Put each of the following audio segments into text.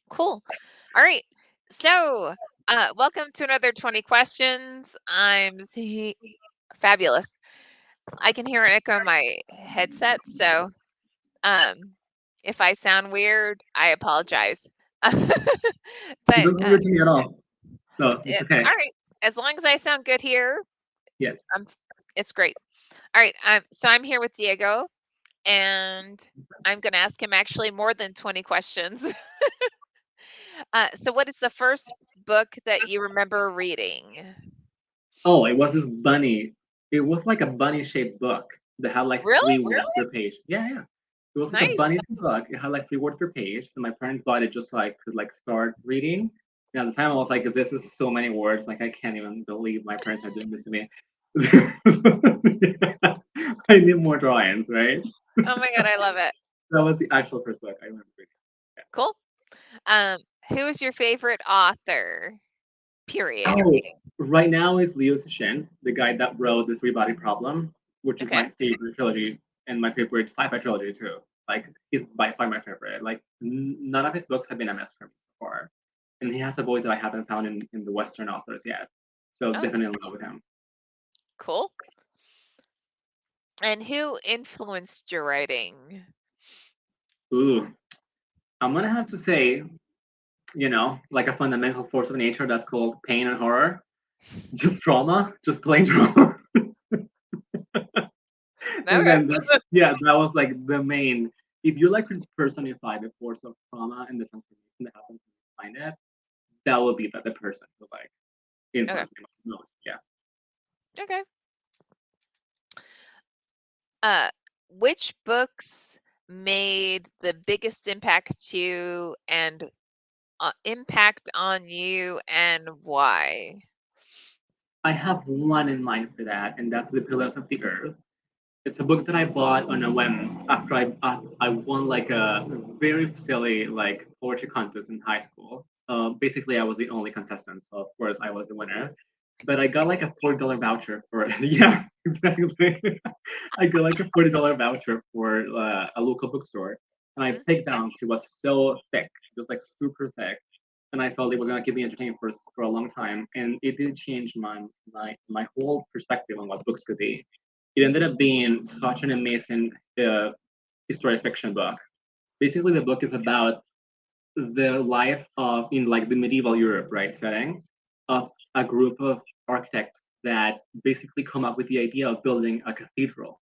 Cool. All right. So, welcome to another 20 questions. Fabulous. I can hear an echo in my headset, so um, if I sound weird, I apologize. It But doesn't hurt to me at all. So it's okay. all right, as long as I sound good here, Yes. I'm, it's great. All right, so I'm here with Diego, and I'm going to ask him actually more than 20 questions. So, what is the first book that you remember reading? Oh, it was this bunny. It was like a bunny shaped book that had like Really? 3 words per page. Yeah, yeah. It was like a Nice. bunny book. It had like 3 words per page, and my parents bought it just so I could like start reading. And at the time, I was like, "This is so many words. Like, I can't even believe my parents are doing this to me." I need more drawings, right? Oh my god, I love it. That was the actual first book I remember reading. Cool. Who is your favorite author? Period. Oh, right now is Liu Cixin, the guy that wrote the Three Body Problem, which is Okay. my favorite trilogy and my favorite sci-fi trilogy too. Like, he's by far my favorite. Like, none of his books have been a mess for me so far, and he has a voice that I haven't found in the Western authors yet. So Oh, definitely in love with him. cool. And who influenced your writing? Ooh, I'm gonna have to say, like a fundamental force of nature that's called pain and horror, just trauma, just plain trauma. And Okay. then that was like the main. If you like to personify the force of trauma and the transformation that happens behind it, that will be the person who like Okay. influenced me most. Yeah. Okay. Uh, which books made the biggest impact to you and impact on you and why? I have one in mind for that, and that's The Pillars of the Earth. It's a book that I bought on a whim after I won like a very silly like poetry contest in high school. Basically, I was the only contestant, so of course I was the winner. But I got like a $40 voucher for it. Yeah, exactly. I got like a $40 voucher for a local bookstore, and I Mm, picked down because it was so thick, just like super thick, and I felt it was gonna keep me entertained for a long time, and it did change my whole perspective on what books could be. It ended up being such an amazing uh, historic fiction book. Basically, the book is about the life of in like the medieval Europe, right, setting of a group of architects that basically come up with the idea of building a cathedral,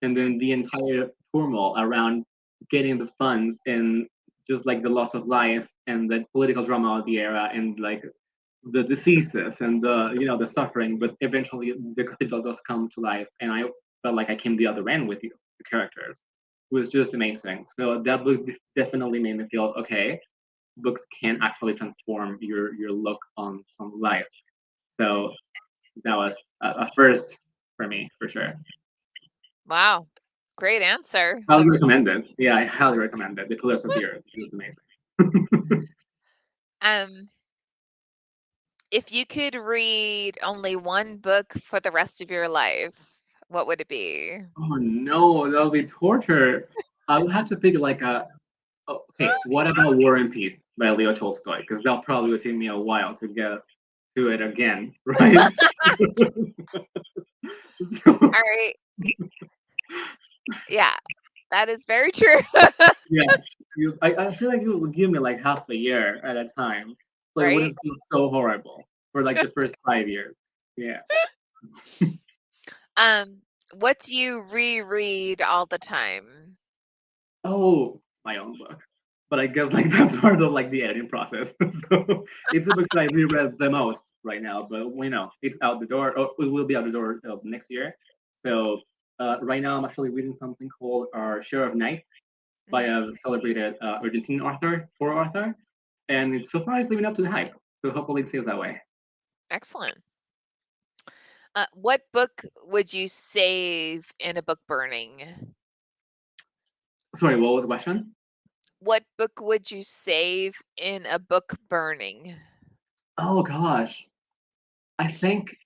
and mm, then the entire turmoil around getting the funds and just like the loss of life and the political drama of the era and like the diseases and the suffering, but eventually the cathedral does come to life, and I felt like I came the other end with you, the characters. It was just amazing. So that book definitely made me feel okay. Books can actually transform your look on life. mm. So that was a first for me for sure. Wow. Great answer. Highly recommend it. Yeah, I highly recommend it. The Pillars of the Earth is amazing. Um, if you could read only one book for the rest of your life, what would it be? Oh no, that'll be torture. I would have to pick like a. Oh, okay, what about War and Peace by Leo Tolstoy? Because that'll probably take me a while to get to it again, right? So, All right. Yeah, that is very true. yes, I feel like you would give me like half a year at a time, so it Right? wouldn't feel so horrible for like the first 5 years. Yeah. Um, what do you reread all the time? Oh, my own book. But I guess like that's part of like the editing process. So it's the book that I reread the most right now. But it's out the door. Or it will be out the door next year. So right now I'm actually reading something called Our Share of Night by Mhm. a celebrated Argentine horror author, and so far it's living up to the hype. So hopefully it stays that way. Excellent. What book would you save in a book burning? Sorry, what was the question? What book would you save in a book burning? Oh gosh, I think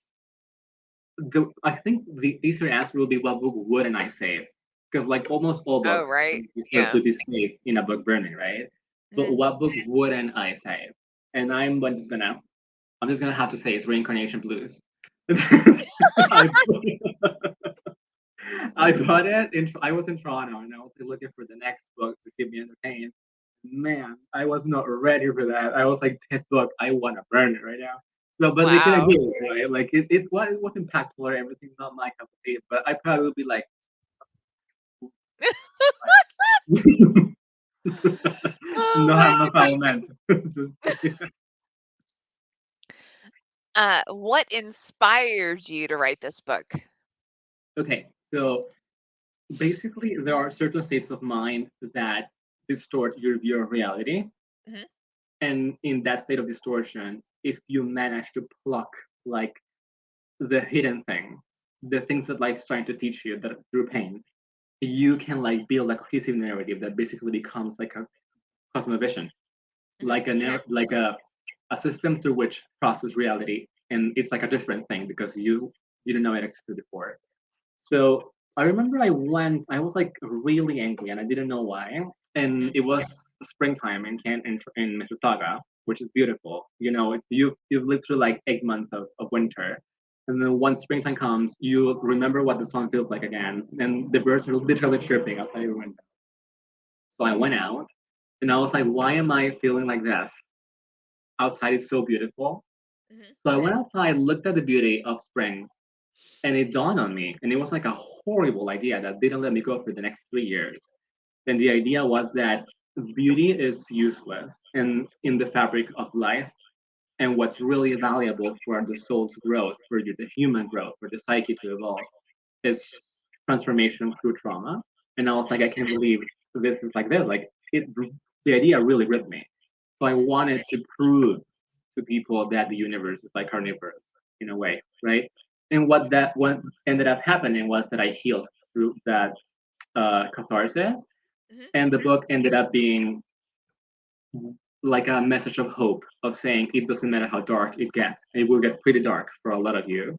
the easier answer will be what book wouldn't I save? Because like almost all Oh, books right. deserve Yeah. to be saved in a book burning, right? but Mhm. what book wouldn't I save? And I'm just gonna have to say it's Reincarnation Blues. I I bought it I was in Toronto and I was looking for the next book to keep me entertained. Man, I was not ready for that. I was like, this book, I want to burn it right now. So, but they couldn't Wow. do it, right? Like, it was impactful or everything, not my cup of tea. But I probably would be like, Oh no, my no foul meant. It's just, what inspired you to write this book? okay, so basically, there are certain states of mind that distort your view of reality. Mhm, And in that state of distortion, if you manage to pluck like the hidden things, the things that life's trying to teach you that through pain, you can like build a cohesive narrative that basically becomes like a cosmovision, mhm, like a system through which process reality, and it's like a different thing because you didn't know it existed before. So I remember I was like really angry and I didn't know why. And mhm, it was springtime in Mississauga, which is beautiful. You know, you've lived through like 8 months of winter. And then once springtime comes, you remember what the sun feels like again. And the birds are literally chirping outside your window. So I went out and I was like, why am I feeling like this? Outside is so beautiful. mhm, So I went outside, looked at the beauty of spring, and it dawned on me, and it was like a horrible idea that didn't let me go for the next 3 years. And the idea was that beauty is useless in the fabric of life. And what's really valuable for the soul's growth, for the human growth, for the psyche to evolve, is transformation through trauma. And I was mhm, like, I can't believe this is like this. Like the idea really gripped me. So I mhm, wanted to prove to people that the universe is like carnivorous in a way, right? And what ended up happening was that I healed through that catharsis, mhm, and the book ended up being like a message of hope of saying it doesn't matter how dark it gets. It will get pretty dark for a lot of you,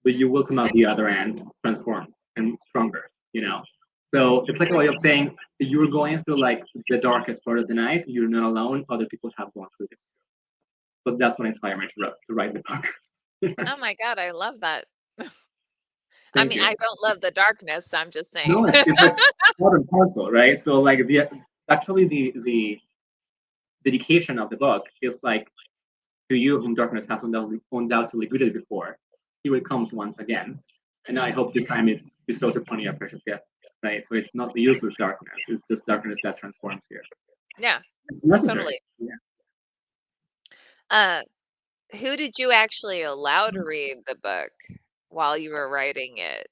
but mhm, you will come out the other end transformed and stronger, you know? mhm. So it's like a way of saying you're going through like the darkest part of the night. You're not alone. Other people have gone through this. So that's what inspired me to write the book. Oh my god, I love that. I Thank mean, you. I don't love the darkness, I'm just No, saying. it's like part and parcel, right? So like the dedication of the book is like to you whom darkness has undoubtedly greeted before, here it comes once again. And Mhm. I hope this time it bestows upon you a precious gift, right? So it's not the useless darkness, it's just darkness that transforms you. Yeah, It's necessary. totally. Yeah. Uh, who did you actually allow to read the book while you were writing it?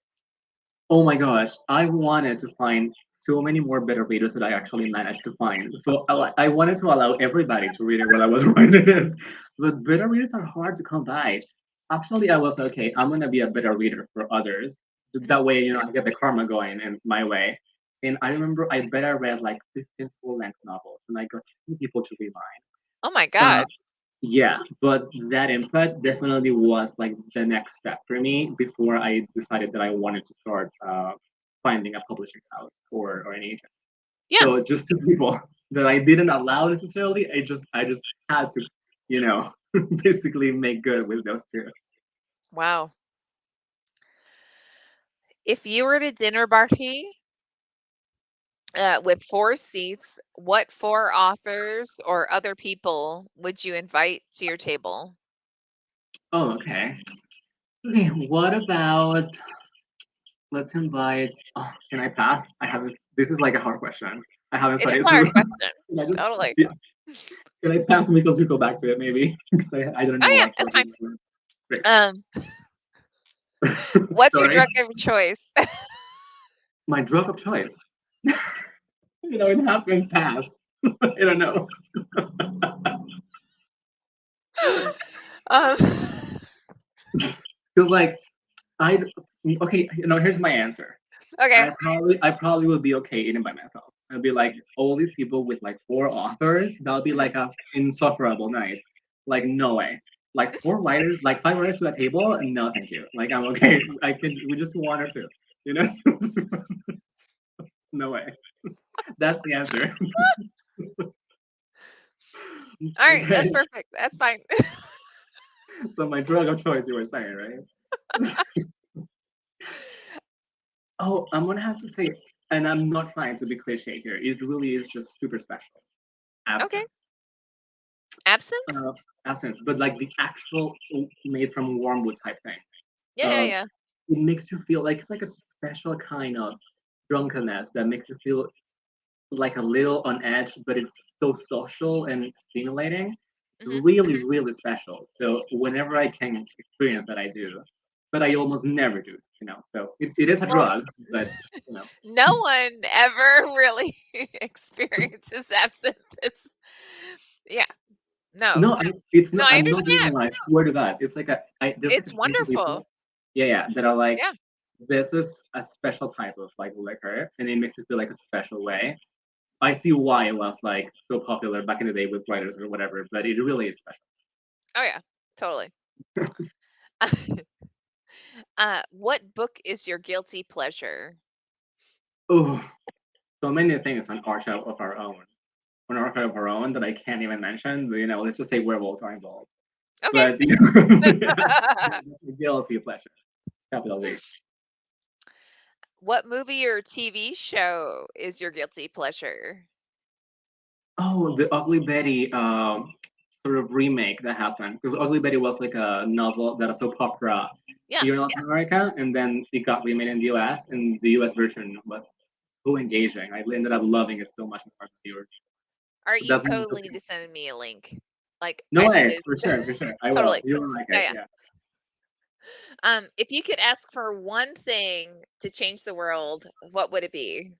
Oh my gosh, I wanted to find so many more better readers that I actually managed to find. So I wanted to allow everybody to read it while I was writing it. But better readers are hard to come by. Actually, I was okay, I'm gonna be a better reader for others. Mhm. That way, I get the karma going in my way. And I remember I better read like 15 full length novels and I got two people to read Oh my mine. god. Yeah, but that input definitely was like the next step for me before I decided that I wanted to start finding a publishing house or an agent. Yeah. So just two people that I didn't allow necessarily. I just had to, you know, basically make good with those two. Wow. If you were at a dinner party with 4 seats, what 4 authors or other people would you invite to your table? Oh, okay. Okay, what about let's invite? Oh, can I pass? I haven't. This is like a hard question. I haven't It thought is it a hard through. question. Can I just Totally. yeah, can I pass because we go back to it maybe? Because I don't Oh know yeah, what it's what fine. you Great. Um, what's your Sorry. drug of choice? My drug of choice. It happened fast. I don't know. um, Because like I okay, here's my answer. okay. I probably would be okay eating by myself. I'd be like all these people with like 4 authors. That'll be like a insufferable night. Like no way. Like 4 writers, like 5 writers to a table. No, thank you. Like I'm okay. I can. We just one or two. You know. No way. That's the answer. All right, Okay, that's perfect. That's fine. so my drug of choice, you were saying, right? Oh, I'm gonna have to say, and I'm not trying to be cliche here. It really is just super special. Okay. Absinthe. Absinthe? Uh, Absinthe, but like the actual made from wormwood type thing. Yeah, yeah, Uh, yeah. it makes you feel like it's like a special kind of drunkenness that makes you feel like a little on edge, but it's so social and stimulating. It's Mhm. really, really special. So whenever I can experience that, I do. But I almost never do, So it is a Well, drug, but you know. no one ever really experiences absinthe. It's yeah. No. No, it's No, not. I I'm not doing a understand. lie. I swear to God, it's like there's like It's a group of wonderful. people, yeah, yeah, that are like, Yeah. this is a special type of like liquor, and it makes you feel like a special way. I see why it was like so popular back in the day with writers or whatever, but it really is special. Oh yeah. Totally. What book is your guilty pleasure? Oh, so many things on our show of our own, on our show of our own that I can't even mention. But, let's just say werewolves are involved. Okay. But yeah, guilty pleasure, capital V. What movie or TV show is your guilty pleasure? Oh, the Ugly Betty sort of remake that happened because Ugly Betty was like a novel that a soap opera Yeah. here in Latin America, and then it got remade in the U.S. and the U.S. version was so engaging. I ended up loving it so much more than the original. Are So you that's one of the totally need things. to send me a link? Like No I need way, to for sure, I will. totally. You will like Yeah, it, yeah. yeah. If you could ask for one thing to change the world, what would it be?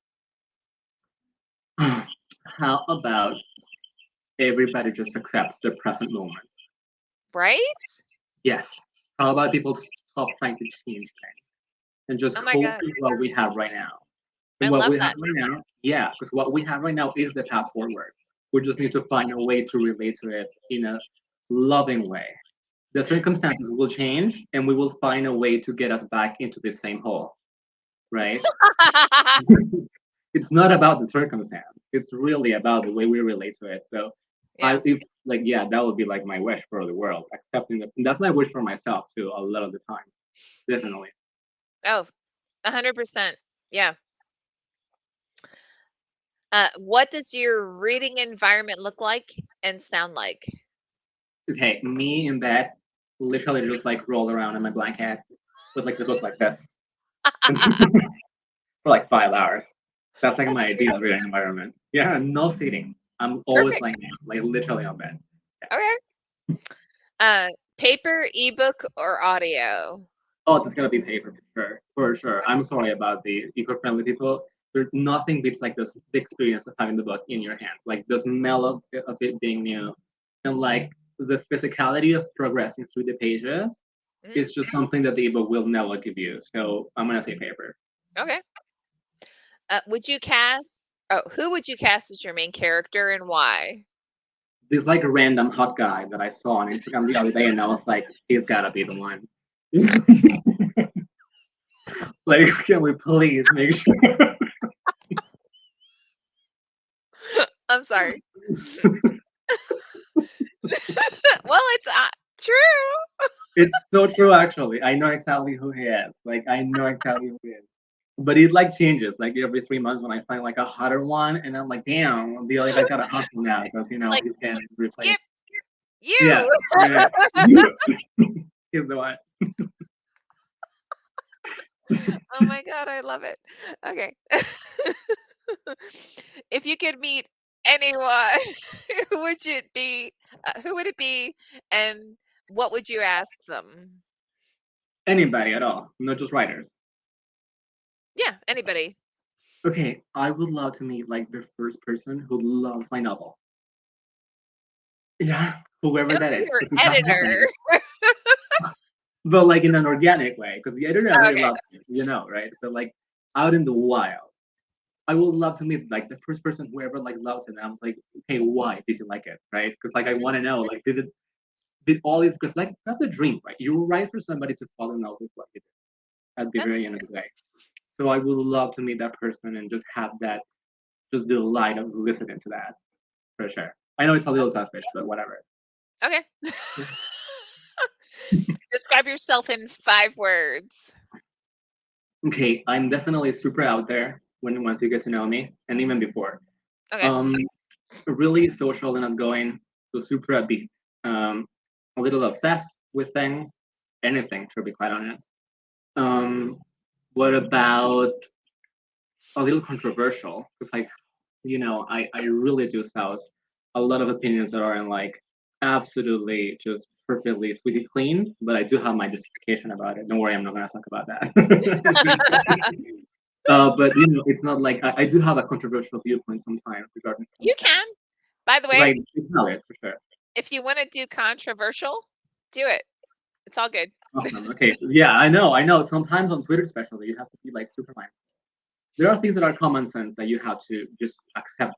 How about everybody just accepts the present moment? Right? Yes. How about people stop trying to change things and just Oh my cope God. with what we have right now? I And what love we have that. right now, yeah, because what we have right now is the path forward. We just need Mm, to find a way to relate to it in a loving way. The mm. circumstances will change, and we will find a way to get us back into the same hole, right? It's not about the circumstance. It's really about the way we relate to it. So, Yeah. like, yeah, that would be like my wish for the world, accepting it. And that's my wish for myself too. A lot of the time, definitely. Oh, 100%. Yeah. What does your reading environment look like and sound like? Okay, me in bed, literally just like roll around in my blanket with like the book like this for like 5 hours. That's like my ideal reading environment. Yeah, no seating. I'm always Perfect. laying down, like literally on bed. Yeah. Okay. Uh, paper, ebook, or audio? Oh, it's gonna be paper for sure, for sure. I'm sorry about the eco-friendly people. There's nothing beats like this the experience of having the book in your hands, like the smell of it being new, and like the physicality of progressing through the pages Mhm. is just something that the ebook will never give you. So I'm gonna say paper. Okay. Would you cast? Oh, who would you cast as your main character and why? This like random hot guy that I saw on Instagram the other day, and I was like, he's gotta be the one. Like, can we please make sure? I'm sorry. Well, it's true. It's so true, actually. I know exactly who he is. Like, I know exactly who he is. But it like changes like every 3 months when I find like a hotter one, and I'm like, damn, the other guy got a hustle now because It's like he's getting replaced. skip Yeah, you. yeah. You he's the one. Oh my god, I love it. Okay. If you could meet anyone, who would it be? Who would it be, and what would you ask them? Anybody at all, not just writers. Yeah, anybody. Okay, I would love to meet like the first person who loves my novel. Yeah, whoever It that would be is, your because it has happened. editor. But like in an organic way, because the editor already Okay. loves me, right? But like out in the wild, I would love to meet like the first person who ever like loves it. And I was like, okay, why did you like it, right? Because like I Mhm. want to know, like, did all these? Because like that's the dream, right? You write for somebody to fall in love with what you do at the That's very end of the day. So I would love to meet that person and just have that just delight of listening to that for sure. I know it's a little selfish, but whatever. Okay. Describe yourself in 5 words. Okay, I'm definitely super out there when once you get to know me, and even before. Okay. Um, really social and outgoing, so super upbeat. Um, a little obsessed with things, anything to be quite honest. Um, what about a little controversial? Because like, I really do espouse a lot of opinions that are in like absolutely just perfectly squeaky clean, but I do have my justification about it. Don't worry, I'm not gonna talk about that. But it's not like I do have a controversial viewpoint sometimes regarding some You things. can. By the way, Like it's valid for sure. if you want to do controversial, do it. It's all good. Awesome. Okay. Yeah, I know. Sometimes on Twitter, especially, you have to be like super mindful. There are things that are common sense that you have to just accept,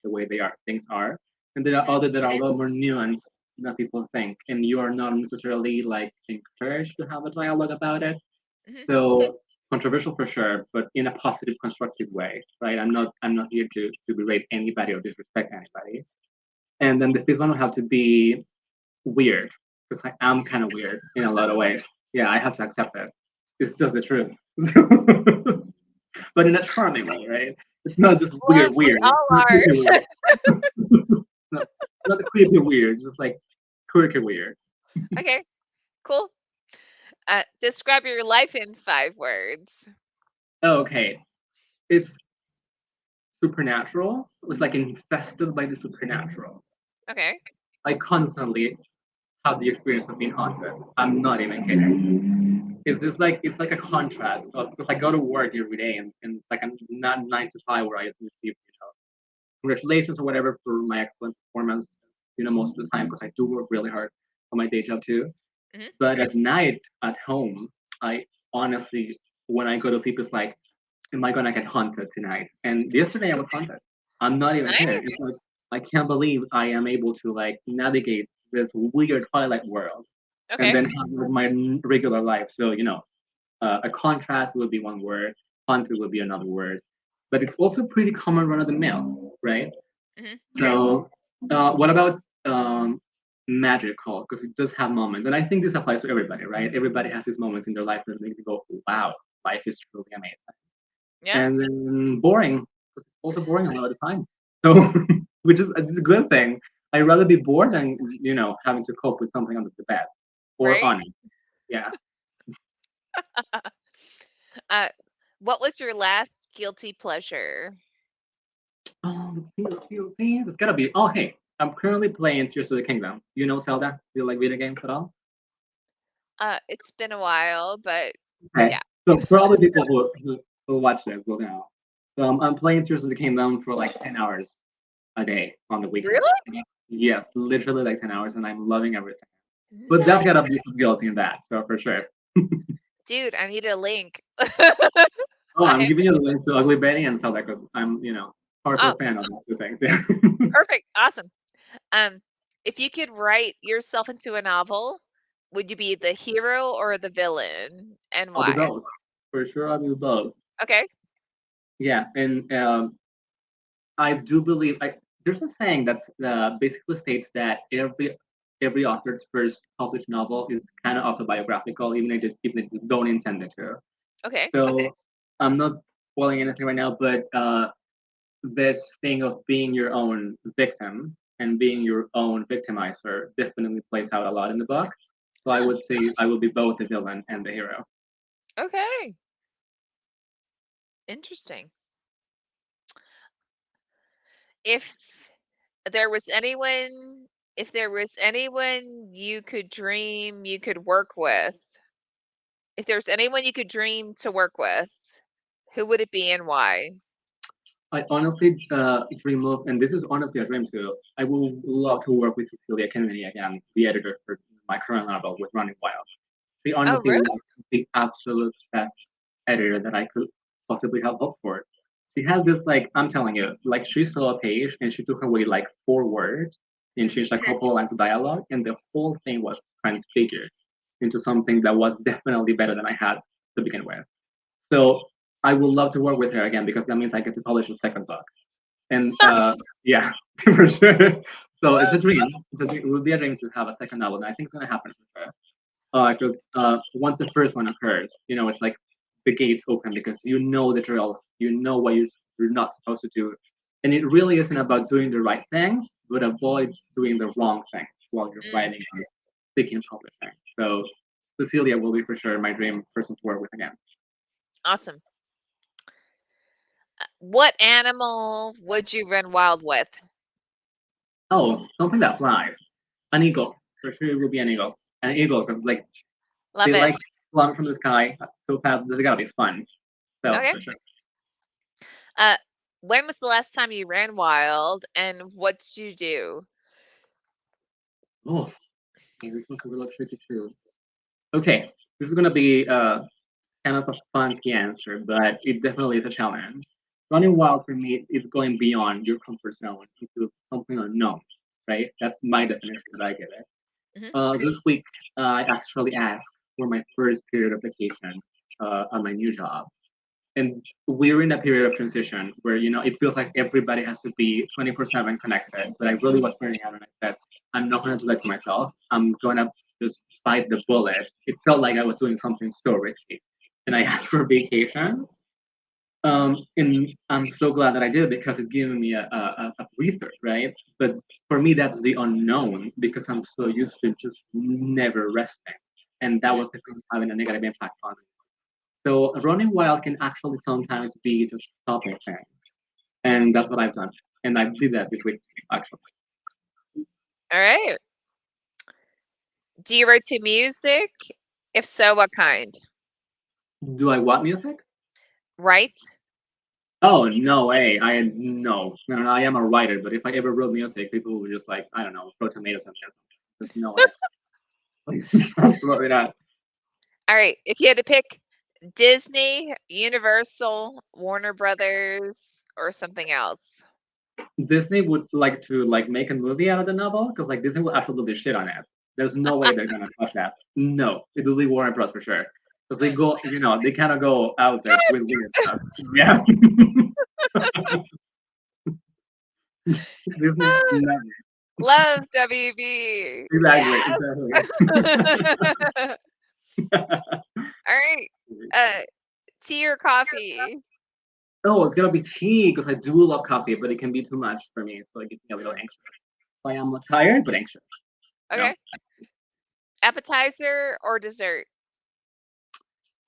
the way they are, things are, and there are Hmm. other that are a lot more nuanced than people think, and you are not necessarily like encouraged to have a dialogue about it. Hmm. So controversial for sure, but in a positive, constructive way, right? I'm not here to berate anybody or disrespect anybody. And then the fifth one will have to be weird, because I am kind of weird in a lot of ways. Yeah, I have to accept it. It's just the truth. But in a charming way, right? It's not just Well, weird, we weird. It's all not are. creepy weird. not, not the creepy weird, just like quirky weird. Okay, cool. Describe your life in 5 words. Okay, it's supernatural. It's like infested by the supernatural. Okay. I constantly have the experience of being haunted. I'm not even kidding. It's like a contrast because I go to work every day and it's like I'm not 9 to 5 where I receive congratulations or whatever for my excellent performance. Most of the time because I do work really hard on my day job too. Hmm. But at night at home, I honestly when I go to sleep it's like, am I gonna get haunted tonight? And yesterday I was haunted. I'm not even kidding. Nice. It's like I can't believe I am able to like navigate this weird Twilight world and Okay. then have my regular life. So a contrast would be one word, haunted would be another word, but it's also pretty common run of the mill, right? Hmm. So what about magical? Because it does have moments, and I think this applies to everybody, right? Everybody has these moments in their life that make you go, "Wow, life is truly amazing." Yeah. And then boring, because it's also boring a lot of the time. So, which is a good thing. I'd rather be bored than having to cope with something under the bed or Right. on it. Yeah. Uh, what was your last guilty pleasure? Let's see. It's gotta be. Oh, hey, I'm currently playing Tears of the Kingdom. You know Zelda? Do you like video games at all? It's been a while, but Okay. yeah. So probably people who watch this will know. So I'm playing Tears of the Kingdom for like 10 hours a day on the weekend. Really? Yes, literally like 10 hours, and I'm loving everything. But that's Nice. gotta be some guilty in that, so for sure. Dude, I need a link. Oh, I'm I, giving you the links to Ugly Betty and Zelda because I'm, oh, hardcore fan of those two things. Yeah. perfect. Awesome. Um, if you could write yourself into a novel, would you be the hero or the villain, and I'll be why? both. For sure, I'll be both. Okay. Yeah, and I do believe there's a saying that's basically states that every author's first published novel is kind of autobiographical, even if they don't intend it to. Okay. So I'm not spoiling anything right now, but this thing of being your own victim and being your own victimizer definitely plays out a lot in the book. So I Huh. would say I will be both the villain and the hero. Okay. Interesting. If there was anyone, if there was anyone you could dream you could work with, if there's anyone you could dream to work with, who would it be and why? I honestly dream of, and this is honestly a dream too. I would love to work with Cecilia Kennedy again, the editor for my current novel with Running Wild. She Oh, honestly really? was the absolute best editor that I could possibly have hoped for. She had this like I'm telling you, like she saw a page and she took away like 4 words and Mhm. changed a couple of lines of dialogue, and the whole thing was transfigured into something that was definitely better than I had to begin with. So I would love to work with her again because that means I get to publish a second book. And yeah, for sure. So it's a dream. It would be a dream to have a second novel, and I think it's gonna happen for sure. Because once the first one occurs, it's like the gates open because you know the drill, you know what you're not supposed to do, and it really isn't about doing the right things, but avoid doing the wrong things while you're Mm, writing or seeking publishing. So Cecilia will be for sure my dream person to work with again. awesome. What animal would you run wild with? Oh, something that flies, an eagle for sure. It will be an eagle because like Love they it. like flying from the sky so fast. They gotta be fun. So Okay. for sure. Uh, when was the last time you ran wild, and what did you do? Oh, okay, this was a little tricky too. Okay, this is gonna be kind of a funky answer, but it definitely is a challenge. Running wild for me is going beyond your comfort zone into something unknown, right? That's my definition that I give it. Hmm. This week, I actually asked for my first period of vacation on my new job. And we're in a period of transition where, it feels like everybody has to be 24/7 connected. But I really was burning out and I said, I'm not going to do that to myself. I'm going to just bite the bullet. It felt like I was doing something so risky. And I asked for a vacation. And I'm so glad that I did because it's giving me a breather, right? But for me, that's the unknown because I'm so used to just never resting. And that Mm. was the thing having a negative impact on me. So running wild can actually sometimes be just stopping things. And that's what I've done. And I did that this week, actually. All right. Do you write to music? If so, what kind? Do I what music? Right? Oh, no way. No, I am a writer, but if I ever wrote music, people would just like, I don't know, throw tomatoes at me or something. There's no way. Absolutely not. All right. If you had to pick Disney, Universal, Warner Brothers, or something else. Disney would like to like make a movie out of the novel because like Disney will absolutely shit on it. There's no way they're gonna touch that. No, it will be Warner Bros for sure because they go, they kind of go out there with weird stuff. Yeah, Disney Ah, never. love WB. Exactly, Yes. exactly. All right. Uh, tea or coffee? Oh, it's gonna be tea because I do love coffee, but it can be too much for me, so it gets me a little Mm, anxious. So I am tired but anxious. You know. okay. Appetizer or dessert?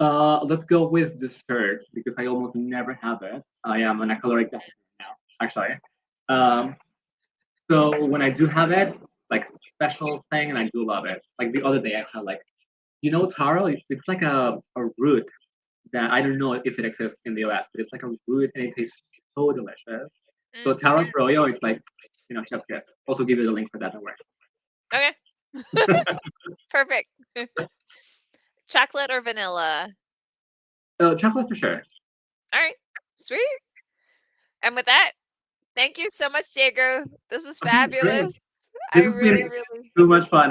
Let's go with dessert because I almost never have it. I am an caloric deficit now, actually. Um, so when I do have it, like special thing, and I do love it. Like the other day, I had like, taro. It's like a root that I don't know if it exists in the US, but it's like a root and it tastes so delicious. So Mm, taro froyo is like, chef's kiss. Also give you the link for that. Don't worry. okay. Perfect. Chocolate or vanilla? Chocolate for sure. All right. Sweet. And with that, thank you so much, Diego. This was Okay, great. fabulous. I This has been really, really so much fun.